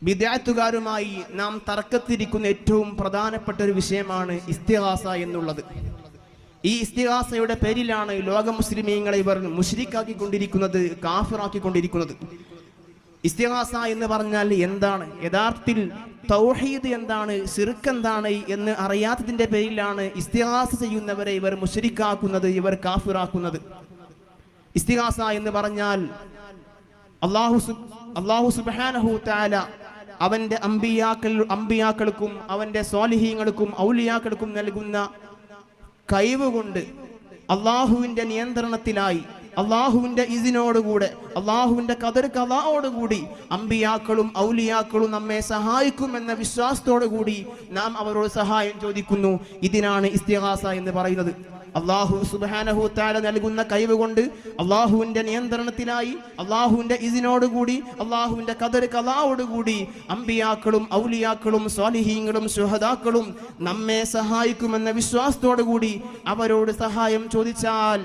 ബിദ്അത്തുകാരുമായി നാം തർക്കത്തിരിക്കുന്ന ഏറ്റവും പ്രധാനപ്പെട്ട ഒരു വിഷയമാണ് ഇസ്തിഗാസ എന്നുള്ളത്. ഈ ഇസ്തിഗാസയുടെ പേരിലാണ് ലോക മുസ്ലിമീങ്ങളെ ഇവർ മുശ്രിക്കാക്കിക്കൊണ്ടിരിക്കുന്നത്, കാഫിറാക്കിക്കൊണ്ടിരിക്കുന്നത്. ഇസ്തിഗാസ എന്ന് പറഞ്ഞാൽ എന്താണ്? യഥാർത്ഥത്തിൽ തൗഹീദ് എന്താണ്, ശിർക്ക് എന്താണ് എന്ന് അറിയാത്തതിന്റെ പേരിലാണ് ഇസ്തിഗാസ ചെയ്യുന്നവരെ ഇവർ മുശ്രിക്കാക്കുന്നത്, ഇവർ കാഫിറാക്കുന്നത്. ഇസ്തിഗാസ എന്ന് പറഞ്ഞാൽ അല്ലാഹു സുബ്ഹാനഹു തആല അവന്റെ അമ്പിയാക്കൾക്കും അവന്റെ സ്വാലിഹീങ്ങൾക്കും ഔലിയാക്കൾക്കും നൽകുന്ന കഴിവ് കൊണ്ട് അള്ളാഹുവിന്റെ നിയന്ത്രണത്തിലായി, അള്ളാഹുവിന്റെ ഇസിനോടുകൂടെ, അള്ളാഹുവിന്റെ ഖദറോടുകൂടി അമ്പിയാക്കളും ഔലിയാക്കളും നമ്മെ സഹായിക്കുമെന്ന വിശ്വാസത്തോടു കൂടി നാം അവരോട് സഹായം ചോദിക്കുന്നു. ഇതിനാണ് ഇസ്തിഗാസ എന്ന് പറയുന്നത്. അള്ളാഹു സുബ്ഹാനഹു തആല നൽകുന്ന കഴിവ് കൊണ്ട് അള്ളാഹുവിന്റെ നിയന്ത്രണത്തിലായി, അള്ളാഹുവിന്റെ ഇസിനോടുകൂടി, അള്ളാഹുവിന്റെ ഖദറോടുകൂടി അമ്പിയാക്കളും ഔലിയാക്കളും സ്വാലിഹീങ്ങളും ശുഹദാക്കളും നമ്മെ സഹായിക്കുമെന്ന വിശ്വാസത്തോടു കൂടി അവരോട് സഹായം ചോദിച്ചാൽ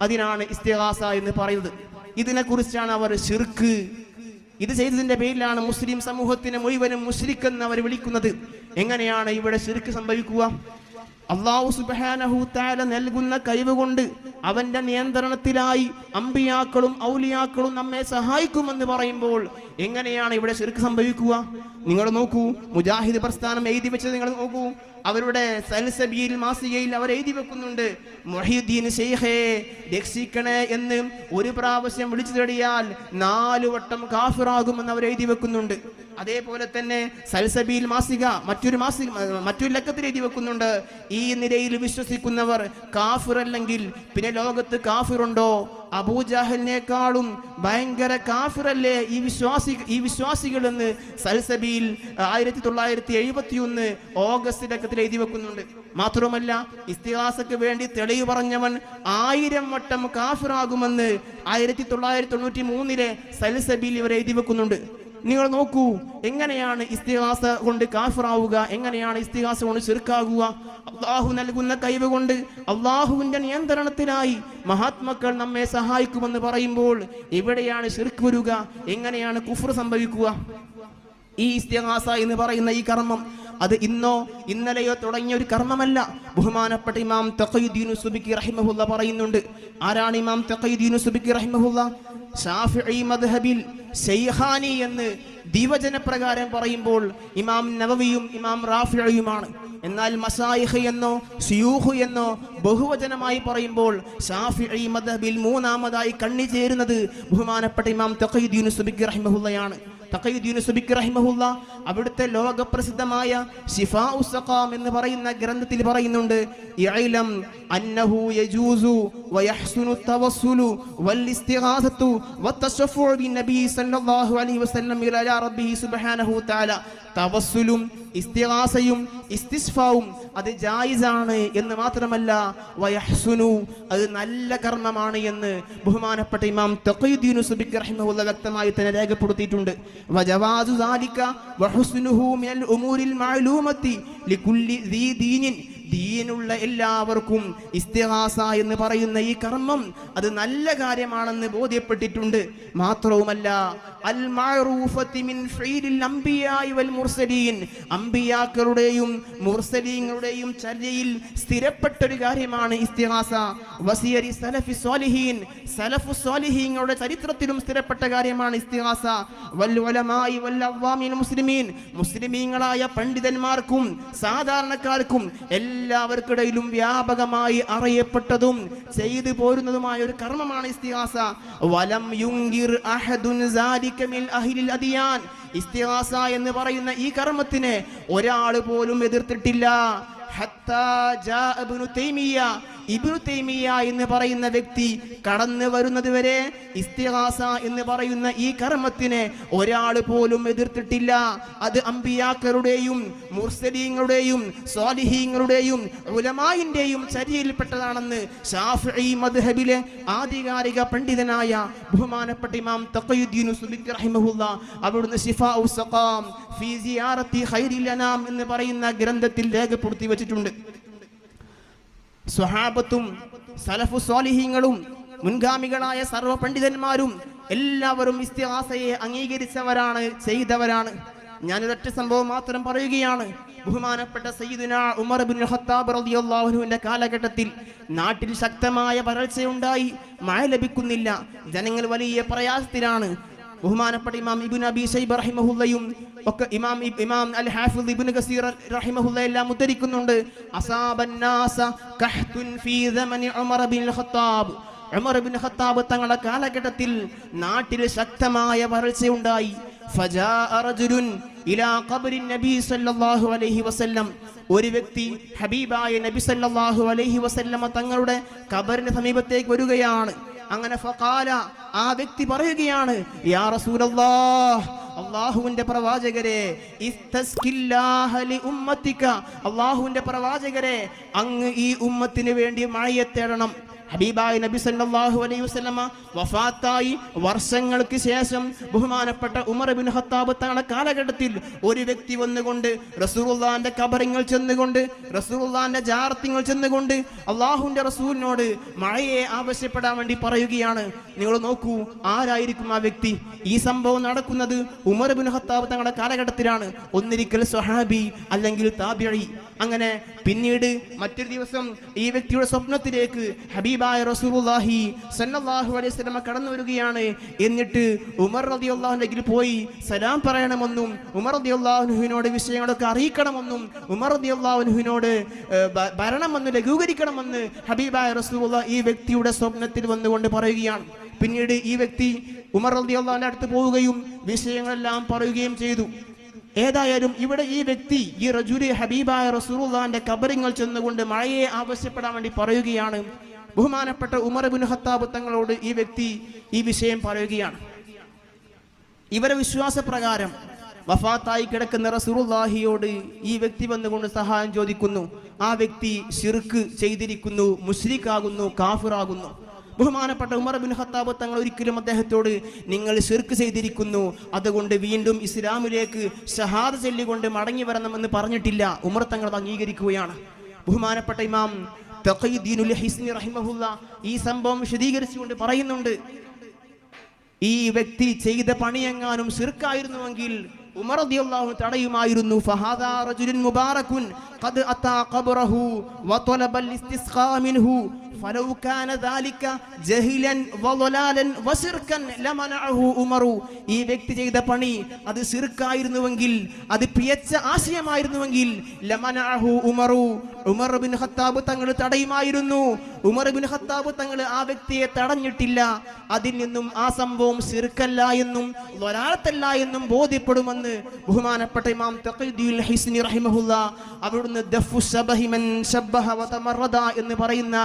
അതിനാണ് ഇസ്തിഗാസ എന്ന് പറയുന്നത്. ഇതിനെക്കുറിച്ചാണ് അവർ ശിർക്ക്, ഇത് ചെയ്തതിന്റെ പേരിലാണ് മുസ്ലിം സമൂഹത്തിനെ മുഴുവനും മുശ്രിക്ക് എന്ന് അവർ വിളിക്കുന്നത്. എങ്ങനെയാണ് ഇവിടെ ശിർക്ക് സംഭവിക്കുക? അല്ലാഹു സുബ്ഹാനഹു തആല നൽകുന്ന കഴിവ് കൊണ്ട് അവന്റെ നിയന്ത്രണത്തിലായി അമ്പിയാക്കളും ഔലിയാക്കളും നമ്മെ സഹായിക്കുമെന്ന് പറയുമ്പോൾ എങ്ങനെയാണ് ഇവിടെ ശിർക്ക് സംഭവിക്കുക? നിങ്ങൾ നോക്കൂ, മുജാഹിദ് പ്രസ്ഥാനം എഴുതി വെച്ചത് നിങ്ങൾ നോക്കൂ. അവരുടെ സൽസബീൽ മാസികയിൽ അവർ എഴുതി വെക്കുന്നുണ്ട്, മുഹീദ്ദീൻ ശൈഖേ രക്ഷിക്കണേ എന്ന് ഒരു പ്രാവശ്യം വിളിച്ചു തേടിയാൽ 4 വട്ടം കാഫിറാകുമെന്ന് അവർ എഴുതി വെക്കുന്നുണ്ട്. അതേപോലെ തന്നെ സൽസബീൽ മാസിക മറ്റൊരു ലക്കത്തിൽ എഴുതി വെക്കുന്നുണ്ട്, ഈ നിരയിൽ വിശ്വസിക്കുന്നവർ കാഫിർ അല്ലെങ്കിൽ പിന്നെ ലോകത്ത് കാഫിറുണ്ടോ? അബൂജഹലിനേക്കാളും ഭയങ്കര കാഫിറല്ലേ ഈ വിശ്വാസികൾ എന്ന് സൽസബീൽ 1971 ഓഗസ്റ്റ് ലക്കത്തിൽ എഴുതി വെക്കുന്നുണ്ട്. മാത്രമല്ല, ഇസ്തിഗാസക്ക് വേണ്ടി തെളിവ് പറഞ്ഞവൻ 1000 വട്ടം കാഫിറാകുമെന്ന് 1993 സൽസബീൽ ഇവർ എഴുതി വെക്കുന്നുണ്ട്. നിങ്ങൾ നോക്കൂ, എങ്ങനെയാണ് ഇസ്തിഗാസ കൊണ്ട് കാഫിറാവുക? എങ്ങനെയാണ് ഇസ്തിഗാസ കൊണ്ട് ശിർക്കാകുക? അള്ളാഹു നൽകുന്ന കഴിവ് കൊണ്ട് അള്ളാഹുവിന്റെ നിയന്ത്രണത്തിലായി മഹാത്മാക്കൾ നമ്മെ സഹായിക്കുമെന്ന് പറയുമ്പോൾ എവിടെയാണ് ശിർക്ക് വരിക? എങ്ങനെയാണ് കുഫ്ർ സംഭവിക്കുക? ഈ ഇസ്തിഗാസ എന്ന് പറയുന്ന ഈ കർമ്മം അത് ഇന്നോ ഇന്നലെയോ തുടങ്ങിയ ഒരു കർമ്മമല്ല. ബഹുമാനപ്പെട്ട ഇമാം തഖിയുദ്ദീൻ സുബ്കി റഹിമഹുല്ല പറയുന്നുണ്ട്. ആരാണ് ഇമാം തഖിയുദ്ദീൻ സുബ്കി റഹിമഹുല്ല? ശാഫിഈ മദ്ഹബിൽ ശൈഖാനി എന്ന് ദിവചന പ്രകാരം പറയുമ്പോൾ ഇമാം നവവിയും ഇമാം റാഫിഈയുമാണ്. എന്നാൽ മശായിഖ് എന്നോ ശുയൂഖ് എന്നോ ബഹുവചനമായി പറയുമ്പോൾ ശാഫിഈ മദ്ഹബിൽ മൂന്നാമതായി കണ്ണിചേരുന്നത് ബഹുമാനപ്പെട്ട ഇമാം തഖിയുദ്ദീൻ സുബ്കി റഹിമഹുല്ലയാണ്. തഖിയുദ്ദീൻ സുബ്കി റഹിമഹുല്ല അവിടുത്തെ ലോകപ്രസിദ്ധമായ ശിഫാഉ സഖാം എന്ന് പറയുന്ന ഗ്രന്ഥത്തിൽ പറയുന്നുണ്ട്, ഇഅലം അന്നഹു യജൂസു വയഹ്സുനു തവസ്സുലു വൽ ഇസ്തിഗാസത്തു വത്തശഫഉ ബിന്നബി സല്ലല്ലാഹു അലൈഹി വസല്ലം ഇലാ റബ്ബിഹി സുബ്ഹാനഹു തആല. തവസ്സുലും ഇസ്തിഗാസയും ഇസ്തിസ്ഫാവും അത് ജായിസാണ് എന്ന് മാത്രമല്ല, വയഹ്സുനു അത് നല്ല കർമ്മമാണ് എന്ന് ബഹുമാനപ്പെട്ട ഇമാം തഖിയുദ്ദീൻ സുബ്കി റഹിമഹുല്ല വ്യക്തമായി തന്നെ രേഖപ്പെടുത്തിയിട്ടുണ്ട്. വജവാസു സാലിക വഹുസ്നുഹു മിനൽ ഉമൂരിൽ മഅലൂമത്തി ലികുല്ലി ദീ ദീനിൻ, ദീനുള്ള എല്ലാവർക്കും ഇസ്തിഗാസ എന്ന് പറയുന്ന ഈ കർമ്മം അത് നല്ല കാര്യമാണെന്ന് ബോധ്യപ്പെട്ടിട്ടുണ്ട്. മാത്രവുമല്ല, അൽ മഅറൂഫത്തി മിൻ ഫീലിൽ അംബിയാഇ വൽ മുർസലീൻ, അംബിയാക്കളുടെയും മുർസലീങ്ങളുടെയും ചര്യയിൽ സ്ഥിരപ്പെട്ട ഒരു കാര്യമാണ് ഇസ്തിഗാസ. വസിയരി സലഫി സ്വാലിഹീൻ, സലഫു സ്വാലിഹീങ്ങളുടെ ചരിത്രത്തിലും സ്ഥിരപ്പെട്ട കാര്യമാണ് ഇസ്തിഗാസ. വൽ ഉലമായി വൽ അവ്വാമിൽ മുസ്ലിമീൻ, മുസ്ലിമീങ്ങളായ പണ്ഡിതന്മാർക്കും സാധാരണക്കാർക്കും എല്ലാവർക്കിടയിലും വ്യാപകമായി അറിയപ്പെട്ടതും ചെയ്തു പോരുന്നതുമായ ഒരു കർമ്മമാണ് ഇസ്തിഗാസ. വലം യുങ്കിർ അഹദുൻ സാലിക മിൻ അഹ്ലിൽ അദിയാൻ, ഇസ്തിഗാസ എന്ന് പറയുന്ന ഈ കർമ്മത്തിനെ ഒരാൾ പോലും എതിർത്തിട്ടില്ല. ഹത്താ ജാ ഇബ്നു തൈമിയ്യ എന്ന് പറയുന്ന വ്യക്തി കടന്നു വരുന്നത് വരെ ഇസ്തിഗാസ എന്ന് പറയുന്ന ഈ കർമ്മത്തിനെ ഒരാൾ പോലും എതിർത്തിട്ടില്ല. അത് അമ്പിയാക്കളുടെയും മുർസലീങ്ങളുടെയും സ്വാലിഹീങ്ങളുടെയും ഉലമായിന്റെയും ചര്യയിൽപ്പെട്ടതാണെന്ന് ശാഫിഈ മദ്ഹബിലെ ആധികാരിക പണ്ഡിതനായ ബഹുമാനപ്പെട്ട ഇമാം തഖിയുദ്ദീൻ സുബ്കി റഹിമഹുല്ല അവിടുന്ന് ശിഫാഉ സഖാം ഫീ സിയാറത്തി ഖൈറിൽ അനാം എന്ന് പറയുന്ന ഗ്രന്ഥത്തിൽ രേഖപ്പെടുത്തി വെച്ചിട്ടുണ്ട്. സ്വഹാബത്തും സലഫു സ്വാലിഹീങ്ങളും മുൻഗാമികളായ സർവ്വ പണ്ഡിതന്മാരും എല്ലാവരും ഇസ്തിഗാസയെ അംഗീകരിച്ചവരാണ്, ചെയ്തവരാണ്. ഞാനൊരൊറ്റ സംഭവം മാത്രം പറയുകയാണ്. ബഹുമാനപ്പെട്ട സയ്യിദുനാ ഉമർ ഇബ്നുൽ ഖത്താബ് റളിയല്ലാഹു അൻഹുവിന്റെ കാലഘട്ടത്തിൽ നാട്ടിൽ ശക്തമായ വരൾച്ചയുണ്ടായി. മഴ ലഭിക്കുന്നില്ല, ജനങ്ങൾ വലിയ പ്രയാസത്തിലാണ്. ബഹുമാനപ്പെട്ട ഇമാം ഇബ്നു അബീ ശൈബ റഹിമഹുല്ലയും ഒക്കെ ഇമാം അൽ ഹാഫിദ് ഇബ്നു കസീർ റഹിമഹുല്ല എല്ലാം ഉദ്ധരിക്കുന്നുണ്ട്. അസാബന്നാസ കഹ്തുൻ ഫീ സമനി ഉമർ ഇബ്നുൽ ഖത്താബ്. ഉമർ ഇബ്നുൽ ഖത്താബ് തങ്ങളുടെ കാലഘട്ടത്തിൽ നാട്ടിൽ ശക്തമായ വരൾച്ചയുണ്ടായി. ഫജാഅ റജുലുൻ ഇലാ ഖബ്രി നബി സല്ലല്ലാഹു അലൈഹി വസല്ലം. ഒരു വ്യക്തി ഹബീബായ നബി സല്ലല്ലാഹു അലൈഹി വസല്ലം തങ്ങളുടെ ഖബറിന്റെ സമീപത്തേക്ക് വരികയാണ്. അങ്ങനെ ഫഖാല, ആ വ്യക്തി പറയുകയാണ്, യാ റസൂലല്ലാഹ്, അല്ലാഹുവിന്റെ പ്രവാചകരെ, ഇസ്തസ്കില്ലാഹ ലി ഉമ്മത്തിക, അല്ലാഹുവിന്റെ പ്രവാചകരെ, അങ്ങ് ഈ ഉമ്മത്തിന് വേണ്ടി മഴയെ തേടണം. ഹബീബായ നബി സല്ലല്ലാഹു അലൈഹി വസല്ലമ വഫാത്തായി വർഷങ്ങൾക്ക് ശേഷം ബഹുമാനപ്പെട്ട ഉമർ ഇബ്നു ഖത്താബ് തങ്ങളുടെ കാലഘട്ടത്തിൽ ഒരു വ്യക്തി വന്നുകൊണ്ട് റസൂലുള്ളാഹിന്റെ ഖബറിങ്ങൾ ചെന്നുകൊണ്ട്, റസൂലുള്ളാഹിന്റെ ജാറത്തിങ്ങൾ ചെന്നുകൊണ്ട് അല്ലാഹുവിന്റെ റസൂലിനോട് മഴയെ ആവശ്യപ്പെടാൻ വേണ്ടി പറയുകയാണ്. നിങ്ങൾ നോക്കൂ, ആരായിരിക്കും ആ വ്യക്തി? ഈ സംഭവം നടക്കുന്നത് ഉമർ ഇബ്നു ഖത്താബ് തങ്ങളുടെ കാലഘട്ടത്തിലാണ്. ഒന്നിരിക്കൽ സ്വഹാബി അല്ലെങ്കിൽ താബിഈ. അങ്ങനെ പിന്നീട് മറ്റൊരു ദിവസം ഈ വ്യക്തിയുടെ സ്വപ്നത്തിലേക്ക് ഹബീബായ റസൂലുള്ളാഹി സല്ലല്ലാഹു അലൈഹി വസല്ലം കടന്നു വരികയാണ്. എന്നിട്ട് ഉമർ റളിയല്ലാഹു അൻഹുവിൽ പോയി സലാം പറയണമെന്നും ഉമർ റളിയല്ലാഹു അൻഹുവിനോട് വിഷയങ്ങളൊക്കെ അറിയിക്കണമെന്നും ഉമർ റളിയല്ലാഹു അൻഹുവിനോട് ഭരണമെന്ന് ലഘൂകരിക്കണമെന്ന് ഹബീബായ റസൂലുള്ളാഹി ഈ വ്യക്തിയുടെ സ്വപ്നത്തിൽ വന്നുകൊണ്ട് പറയുകയാണ്. പിന്നീട് ഈ വ്യക്തി ഉമർ റളിയല്ലാഹു അൻഹുവിന്റെ അടുത്ത് പോവുകയും വിഷയങ്ങളെല്ലാം പറയുകയും ചെയ്തു. ഏതായാലും ഇവിടെ ഈ വ്യക്തി, ഈ റജുലി ഹബീബായ റസൂലുള്ളാഹിന്റെ ഖബറിങ്ങൾ ചെന്നുകൊണ്ട് മഴയെ ആവശ്യപ്പെടാൻ വേണ്ടി പറയുകയാണ്. ബഹുമാനപ്പെട്ട ഉമർ ഇബ്നു ഖത്താബ് തങ്ങളോട് ഈ വ്യക്തി ഈ വിഷയം പറയുകയാണ്. ഇവരെ വിശ്വാസപ്രകാരം വഫാത്തായി കിടക്കുന്ന റസൂലുള്ളാഹിയോട് ഈ വ്യക്തി വന്നുകൊണ്ട് സഹായം ചോദിക്കുന്നു. ആ വ്യക്തി ശിർക്ക് ചെയ്തിരിക്കുന്നു, മുശ്രിക്കാകുന്നു, കാഫിറാകുന്നു. ബഹുമാനപ്പെട്ട ഉമർ ഇബ്നു ഖത്താബ് തങ്ങൾ ഒരിക്കലും അദ്ദേഹത്തോട് നിങ്ങൾ ശിർക്ക് ചെയ്തിരിക്കുന്നു, അതുകൊണ്ട് വീണ്ടും ഇസ്ലാമിലേക്ക് ഷഹാദ ചൊല്ലിക്കൊണ്ട് മടങ്ങി വരണമെന്ന് പറഞ്ഞിട്ടില്ല. ഉമർ തങ്ങൾ അംഗീകരിക്കുകയാണ്. ബഹുമാനപ്പെട്ട ഇമാം തഖീദ്ദീനുൽ ഹിസ്നി റഹിമഹുല്ല ഈ സംഭവം വിശദീകരിച്ചുകൊണ്ട് പറയുന്നുണ്ട്, ഈ വ്യക്തി ചെയ്ത പണിയെങ്ങാനും ശിർക്കായിരുന്നുവെങ്കിൽ ഉമർ റളിയല്ലാഹു തടയുമായിരുന്നു. ഫഹാദാ റജുലുൻ മുബാറകുൻ ഖദ് അതാ ഖബ്റഹു വതലബൽ ഇസ്തിസ്ഖാ മിൻഹു ഫലൗ കാന ദാലിക ജഹിലൻ വളലാലൻ വശിർകൻ ലമനഅഹു ഉമറു. ഈ വ്യക്തി ചെയ്ത പണി അത് ശിർക്കായിരുന്നുവെങ്കിൽ, അത് പിയച്ച ആശയമായിരുന്നുവെങ്കിൽ ലമനഅഹു ഉമറു, ഉമർ ഇബ്നു ഖത്താബ് തങ്ങൾ തടയുമായിരുന്നു. ഉമർ ഇബ്നു ഖത്താബ് തങ്ങൾ ആ വ്യക്തിയെ തടഞ്ഞിട്ടില്ല. അതിൽ നിന്നും ആ സംഭവം ശിർക്കല്ല എന്നും വലാലത്തല്ല എന്നും ബോധ്യപ്പെടുമെന്ന് ബഹുമാനപ്പെട്ട ഇമാം തഖീദ്ദീനുൽ ഹിസ്നി റഹിമഹുല്ല അവിടുന്ന് ദഫു ശബഹി മൻ ശബ്ബഹ വതമറദ എന്ന് പറയുന്ന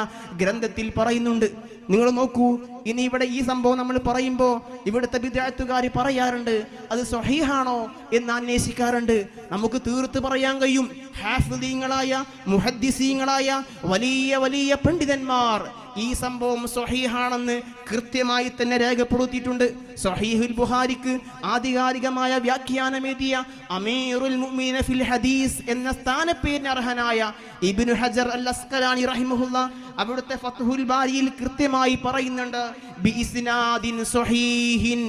ഗ്രന്ഥത്തിൽ പറയുന്നുണ്ട്. നിങ്ങൾ നോക്കൂ, ഇനി ഇവിടെ ഈ സംഭവം നമ്മൾ പറയുമ്പോൾ ഇവിടുത്തെ ബിദ്അത്തുകാർ പറയാറുണ്ട് അത് സ്വഹീഹാണോ എന്ന് അന്വേഷിക്കാറുണ്ട്. നമുക്ക് തീർത്ത് പറയാൻ കഴിയും, ഹാഫിദീങ്ങളായ മുഹദ്ദിസീങ്ങളായ വലിയ വലിയ പണ്ഡിതന്മാർ ഈ സംഭവം സ്വഹീഹാണെന്ന് കൃത്യമായി തന്നെ രേഖപ്പെടുത്തിയിട്ടുണ്ട്. സ്വഹീഹുൽ ബുഖാരിക്ക് ആധികാരികമായ വ്യാഖ്യാനമെഴുതിയ അമീറുൽ മുഅ്മിനീന ഫിൽ ഹദീസ് എന്ന സ്ഥാനപ്പേരിന് അർഹനായ ഇബ്നു ഹജർ അൽ അസ്ഖലാനി റഹിമഹുല്ല അവിടുത്തെ ഫത്ഹുൽ ബാരിയിൽ കൃത്യമായി പറയുന്നുണ്ട്, ബിഇസ്നാദിൻ സ്വഹീഹിൻ,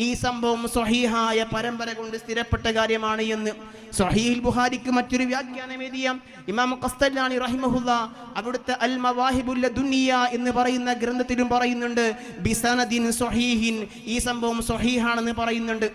ഈ സംഭവം സ്വഹീഹായ പരമ്പര കൊണ്ട് സ്ഥിരപ്പെട്ട കാര്യമാണ് എന്ന്. സ്വഹീഹുൽ ബുഖാരിക്ക് മറ്റൊരു വ്യാഖ്യാനം എഴുതിയ ഇമാം ഖസ്തലാനി റഹിമഹുല്ല അവിടുത്തെ അൽ മവാഹിബുൽ ലദുനിയ എന്ന് പറയുന്ന ഗ്രന്ഥത്തിലും പറയുന്നുണ്ട് ബിസനദിൻ സ്വഹീഹിൻ, ഈ സംഭവം സ്വഹീഹാണെന്ന് പറയുന്നുണ്ട്.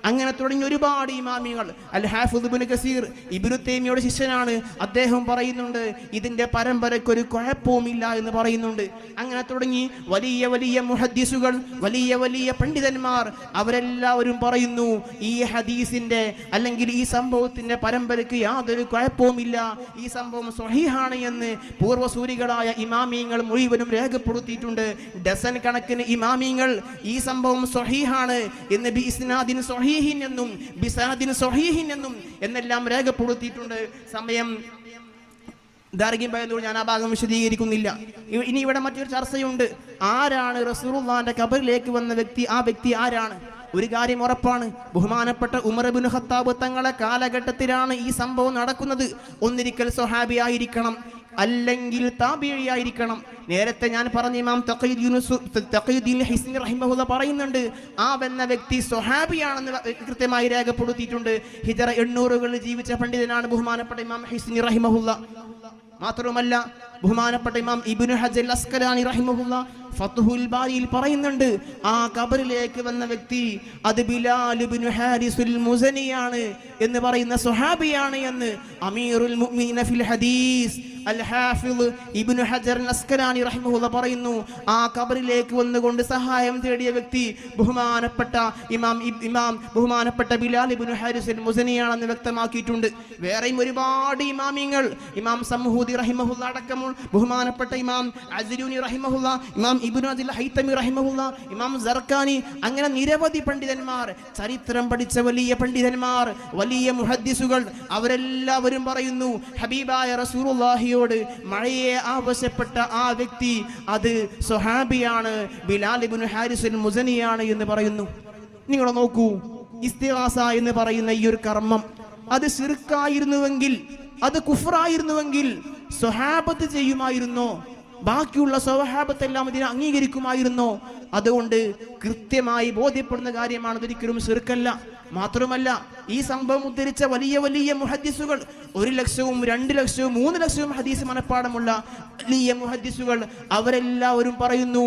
അങ്ങനെ തുടങ്ങി ഒരുപാട് ഇമാമികൾ, അൽ ഹാഫിദ് ഇബ്നു കസീർ ഇബ്നു തൈമിയയുടെ ശിഷ്യനാണ്, അദ്ദേഹം പറയുന്നുണ്ട് ഇതിന്റെ പരമ്പരയ്ക്ക് ഒരു കുഴപ്പവുമില്ല എന്ന് പറയുന്നുണ്ട്. അങ്ങനെ തുടങ്ങി വലിയ വലിയ മുഹദ്ദിസുകൾ, വലിയ വലിയ പണ്ഡിതന്മാർ, അവരെല്ലാവരും പറയുന്നു ഈ ഹദീസിന്റെ അല്ലെങ്കിൽ ഈ സംഭവത്തിന്റെ പരമ്പരയ്ക്ക് യാതൊരു കുഴപ്പവുമില്ല, ഈ സംഭവം സ്വഹീഹാണ് എന്ന് പൂർവ്വസൂരികളായ ഇമാമിയങ്ങൾ മുഴുവനും രേഖപ്പെടുത്തിയിട്ടുണ്ട്. ഡസൻ കണക്കിന് ഇമാമിയങ്ങൾ ഈ സംഭവം സ്വഹീഹാണ് എന്ന് ബിഇസ്നാദിൻ സ്വഹീഹിൻ എന്നും ബിസനദിൻ സ്വഹീഹിൻ എന്നും എന്നെല്ലാം രേഖപ്പെടുത്തിയിട്ടുണ്ട്. സമയം ദൈർഘ്യം ഞാൻ ആ ഭാഗം വിശദീകരിക്കുന്നില്ല. ഇനി ഇവിടെ മറ്റൊരു ചർച്ചയുണ്ട്, ആരാണ് റസൂലുള്ളാഹിന്റെ ഖബറിലേക്ക് വന്ന വ്യക്തി? ആ വ്യക്തി ആരാണ്? ഒരു കാര്യം ഉറപ്പാണ്, ബഹുമാനപ്പെട്ട ഉമർ ഇബ്നു ഖത്താബ് തങ്ങളെ കാലഘട്ടത്തിലാണ് ഈ സംഭവം നടക്കുന്നത്. ഒന്നിരിക്കൽ സ്വഹാബി ആയിരിക്കണം. അല്ലെങ്കിൽ താബിഈയായിരിക്കണം. നേരത്തെ ഞാൻ പറഞ്ഞ ഇമാം തഖീദുദ്ദീൻ ഹിസ്നി റഹിമഹുല്ല പറയുന്നുണ്ട്, ആ വന്ന വ്യക്തി സ്വഹാബിയാണെന്ന് കൃത്യമായി രേഖപ്പെടുത്തിയിട്ടുണ്ട്. ഹിജറ 800-കളിൽ ജീവിച്ച പണ്ഡിതനാണ് ബഹുമാനപ്പെട്ട ഇമാം ഹിസ്നി റഹിമഹുല്ല. മാത്രമല്ല ബഹുമാനപ്പെട്ട ഇമാം ഇബ്നു ഹജർ അസ്കലാനി റഹിമഹുല്ല ഫത്ഹുൽ ബാരിയിൽ പറയുന്നുണ്ട്, ആ ഖബറിലേക്ക് വന്ന വ്യക്തി അത് ബിലാൽ ഇബ്നു ഹാരിസുൽ മുസനിയാണ് എന്ന് പറയുന്ന സ്വഹാബിയാണ് എന്ന് അമീറുൽ മുഅ്മിനീന ഫിൽ ഹദീസ് അൽ ഹാഫിദ് ഇബ്നു ഹജർ അസ്കലാനി റഹിമഹുല്ല പറയുന്നു. ആ ഖബറിലേക്ക് വന്നുകൊണ്ട് സഹായം തേടിയ വ്യക്തി ബഹുമാനപ്പെട്ട ബഹുമാനപ്പെട്ട ബിലാൽ ഇബ്നു ഹാരിസുൽ മുസനിയാണെന്ന് വ്യക്തമാക്കിയിട്ടുണ്ട്. വേറെയും ഒരുപാട് ഇമാമിങ്ങൾ, ഇമാം സമൂദി റഹിമഹുല്ല അടക്കം ബഹുമാനപ്പെട്ട ഇമാം അസ്ലൂനി റഹിമഹുല്ല, ഇമാം ഇബ്നു അദിൽ ഹൈതമി റഹിമഹുല്ല, ഇമാം സർക്കാനി, അങ്ങനെ നിരവധി പണ്ഡിതന്മാർ, ചരിത്രം പഠിച്ച വലിയ പണ്ഡിതന്മാർ, വലിയ മുഹദ്ദിസുകൾ, അവരെല്ലാവരും പറയുന്നു ഹബീബായ റസൂലുള്ളാഹിയോട് മഴയെ ആവശ്യപ്പെട്ട ആ വ്യക്തി അത് സ്വഹാബിയാണ്, ബിലാൽ ഇബ്നു ഹാരിസുൽ മുസനിയാണ് എന്ന് പറയുന്നു. നിങ്ങൾ നോക്കൂ, ഇസ്തിഗാസ എന്ന് പറയുന്ന ഈ ഒരു കർമ്മം അത് ശിർക്കായിരുന്നുവെങ്കിൽ, അത് കുഫ്റായിരുന്നുവെങ്കിൽ സ്വഹാബത്ത് ചെയ്യുമായിരുന്നോ? ബാക്കിയുള്ള സ്വഹാബത്തെല്ലാം ഇതിനെ അംഗീകരിക്കുമായിരുന്നോ? അതുകൊണ്ട് കൃത്യമായി ബോധ്യപ്പെടുന്ന കാര്യമാണ്, ഇതൊരിക്കലും ശിർക്കല്ല. മാത്രമല്ല ഈ സംഭവം ഉദ്ധരിച്ച വലിയ വലിയ മുഹദ്ദിസുകൾ, 1 ലക്ഷവും 2 ലക്ഷവും 3 ലക്ഷവും ഹദീസ് മനപ്പാടമുള്ള വലിയ മുഹദ്ദിസുകൾ, അവരെല്ലാവരും പറയുന്നു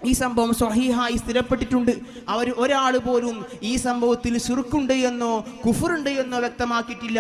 ഈ സംഭവം സ്വഹീഹായി സ്ഥിരപ്പെട്ടിട്ടുണ്ട്. അവർ ഒരാൾ പോലും ഈ സംഭവത്തിൽ ശിർക്കുണ്ട് എന്നോ കുഫറുണ്ട് എന്നോ വ്യക്തമാക്കിയിട്ടില്ല.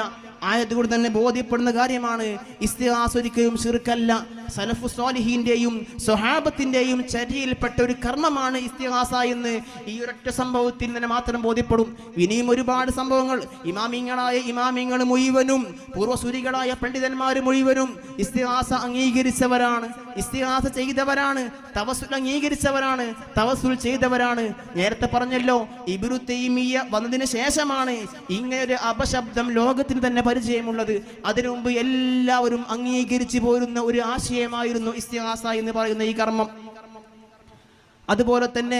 ആയതുകൊണ്ട് തന്നെ ബോധ്യപ്പെടുന്ന കാര്യമാണ്, ഇസ്തിഗാസ ഒരിക്കലും ശിർക്കല്ല. സലഫു സ്വാലിഹീന്റെയും സ്വഹാബത്തിന്റെയും ചര്യയിൽപ്പെട്ട ഒരു കർമ്മമാണ് ഇസ്തിഗാസ എന്ന് ഈ ഒരൊറ്റ സംഭവത്തിൽ തന്നെ മാത്രം ബോധ്യപ്പെടും. ഇനിയും ഒരുപാട് സംഭവങ്ങൾ, ഇമാമിങ്ങളായ ഇമാമിങ്ങൾ മുഴുവനും, പൂർവ്വസൂരികളായ പണ്ഡിതന്മാർ മുഴുവനും ഇസ്തിഗാസ അംഗീകരിച്ചവരാണ്, ഇസ്തിഗാസ ചെയ്തവരാണ്, തവസ്സുൽ അംഗീകരിച്ചവരാണ്, തവസ്സുൽ ചെയ്തവരാണ്. നേരത്തെ പറഞ്ഞല്ലോ, ഇബ്നു തൈമിയ്യ വന്നതിന് ശേഷമാണ് ഇങ്ങനൊരു അപശബ്ദം ലോകത്തിന് തന്നെ പരിചയമുള്ളത്. അതിനു മുമ്പ് എല്ലാവരും അംഗീകരിച്ചു പോരുന്ന ഒരു ആശയമായിരുന്നു ഇസ്തിഗാസ എന്ന് പറയുന്ന ഈ കർമ്മം. അതുപോലെ തന്നെ